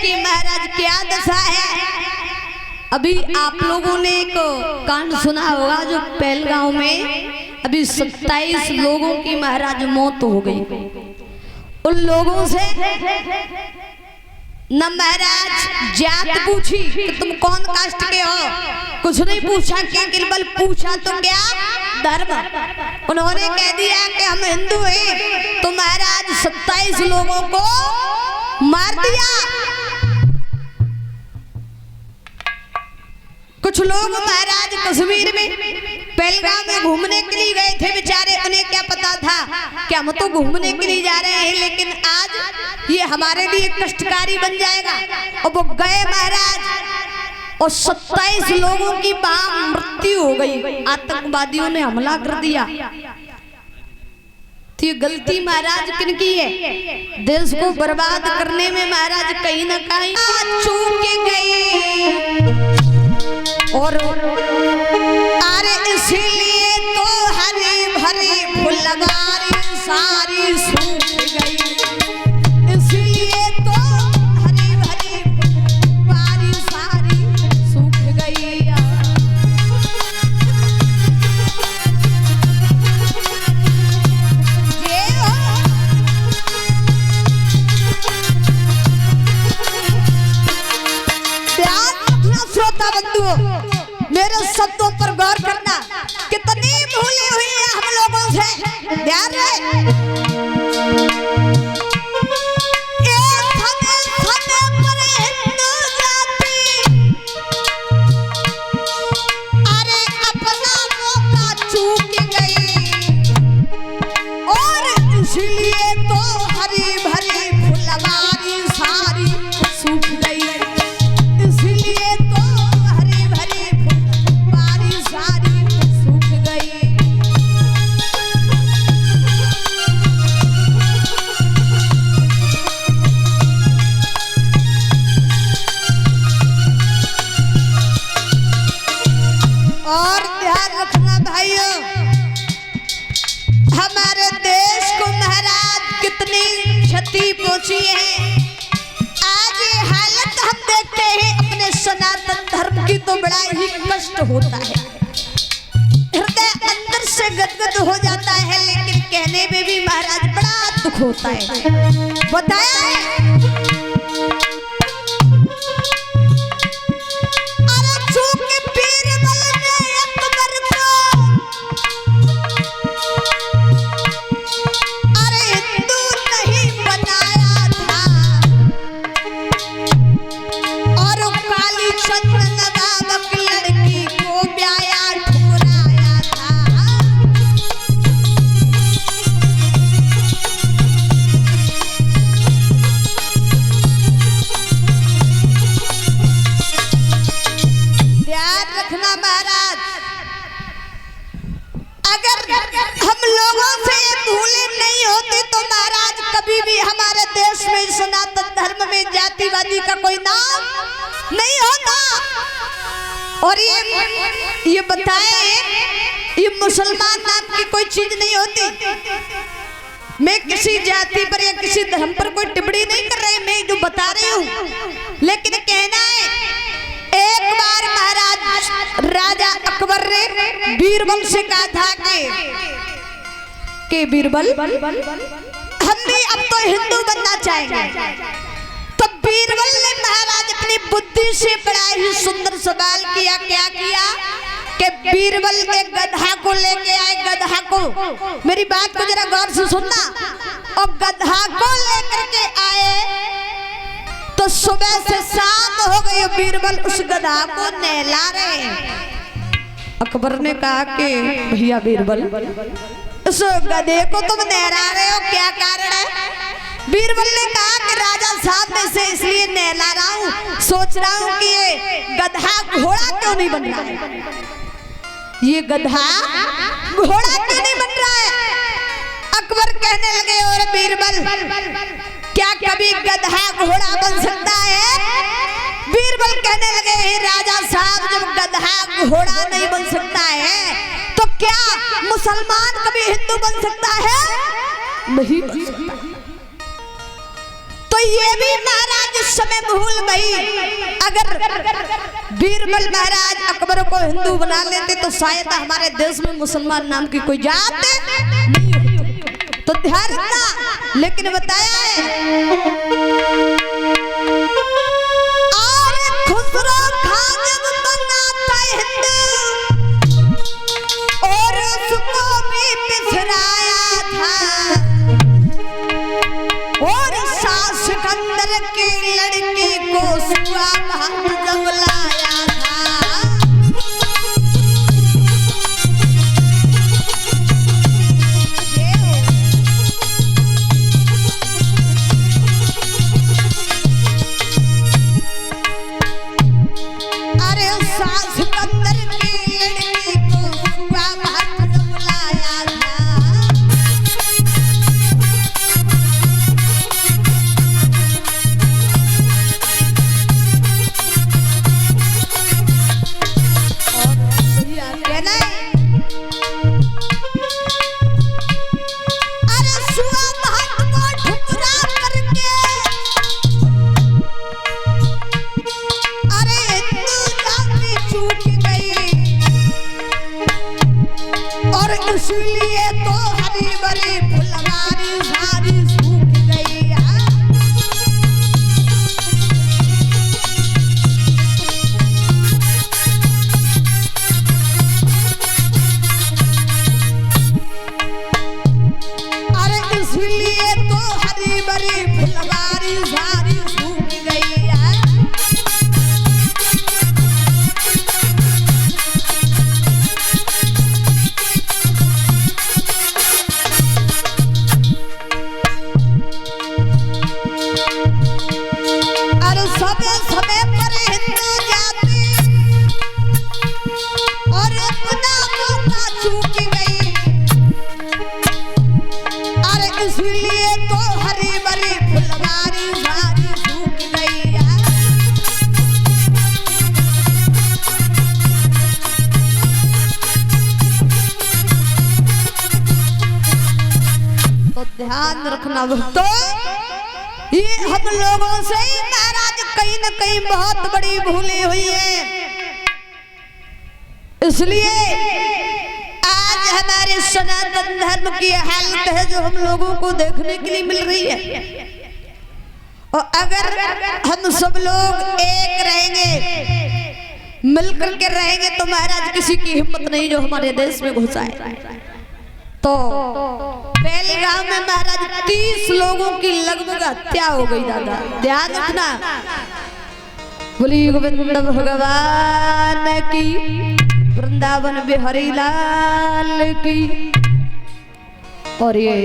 कि महाराज क्या दशा है। अभी आप लोगों ने एक कांड सुना होगा जो पहलगांव में अभी 27 लोगों की महाराज मौत हो गई। उन लोगों से न महाराज जात पूछी कि तुम कौन कास्ट के हो, कुछ नहीं पूछा, क्या केवल पूछा तो क्या धर्म। उन्होंने कह दिया कि हम हिंदू हैं, तो महाराज 27 लोगों को मार दिया। कुछ लोग महाराज कश्मीर में पहलगाम में घूमने के लिए गए थे बेचारे, उन्हें क्या पता था कि हम तो घूमने के लिए जा रहे हैं, लेकिन आज ये हमारे लिए कष्टकारी बन जाएगा। और वो गए महाराज और 27 लोगों की मृत्यु हो गई। आतंकवादियों ने हमला कर दिया। तो ये गलती महाराज किनकी है? देश को बर्बाद करने में महाराज कहीं ना कहीं चूक गए। और अरे इसीलिए तो हरी भरी फुलवारी सारी सूख गई, इसीलिए तो हरी भरी फुलवारी सारी सूख गई। श्रोता बंधुओं, मेरे शब्दों पर गौर करना, कितनी भूली हुई है हम लोगों से। ध्यान रहे अरे अपना मौका चूक गई, और इसलिए तो हरी भरी फुलवारी सारी सूख गई। और ध्यान रखना भाइयों, हमारे देश को महाराज कितनी क्षति पहुंची है। आज ये हालत हम देखते हैं अपने सनातन धर्म की, तो बड़ा ही कष्ट होता है, हृदय अंदर से गदगद हो जाता है, लेकिन कहने में भी महाराज बड़ा दुख होता है। बताया है महाराज, अगर हम लोगों से ये भूले नहीं होती तो महाराज कभी भी हमारे देश में सनातन धर्म में जातिवादी का कोई नाम नहीं होता। और ये बताए, ये मुसलमान नाम की कोई चीज नहीं होती। मैं किसी जाति पर या किसी धर्म पर कोई टिप्पणी नहीं कर रही, मैं जो बता रही हूँ। लेकिन कहना है, एक बार महाराज राजा अकबर ने बीरबल से कहा था कि बीरबल हम भी अब तो हिंदू बनना चाहेंगे। तो बीरबल ने महाराज अपनी बुद्धि से बड़ा ही सुंदर सवाल किया। क्या किया कि बीरबल एक गधा को लेके आए। गधा को, मेरी बात को जरा गौर से सुनना, और गधा को लेकर के आए तो सुबह से शाम हो गई, बीरबल उस गधा को नहला रहे। अकबर ने कहा कि भैया बीरबल, उस गधे को तुम नहला रहे हो, क्या कारण है? बीरबल ने कहा कि राजा साहब में से इसलिए नहला रहा हूँ, सोच रहा हूँ कि ये गधा घोड़ा क्यों नहीं बन रहा है, ये गधा घोड़ा क्यों नहीं बन रहा है। अकबर कहने लगे, और बीरबल क्या कभी गधा घोड़ा बन सकता है? बीरबल कहने लगे, राजा साहब जब गधा घोड़ा नहीं बन सकता है तो क्या मुसलमान कभी हिंदू बन सकता है? नहीं बन सकता। तो ये भी महाराज इस समय भूल गई। अगर बीरबल महाराज अकबर को हिंदू बना लेते तो शायद हमारे देश में मुसलमान नाम की कोई जात नहीं होती। तो ध्यान रखना। लेकिन बताया है और खुसरो खां जब बना था हिंदू और उसको भी बिसराया था और सिकंदर के लड़के को सुआ भात जब लाया था। अरे सिकंदर के लड़के को सुआ भात जब लाया था। इसलिए तो हरी भरी फुलवारी सारी सूख गई है। अरे इसलिए तो हरी भरी फुलवारी सारी सूख गई है। समय पर हिंदू जाति और अपना मौका चूक गई। अरे इसलिए तो हरी भरी फुलवारी सारी सूख गई है। तो ध्यान रखना भक्तों, ये हम लोगों से ही महाराज कहीं न कहीं बहुत बड़ी भूलें हुई है। इसलिए आज हमारे सनातन धर्म की हालत है जो हम लोगों को देखने के लिए मिल रही है। और अगर हम सब लोग एक रहेंगे, मिलकर के रहेंगे तो महाराज किसी की हिम्मत नहीं जो हमारे देश में घुस आए। तो बेलगांव में महाराज 30 लोगों की लगभग हत्या हो गई। दादा ध्यान रखना। बोली गोविंद भगवान की, वृंदावन बिहारी लाल की। और ये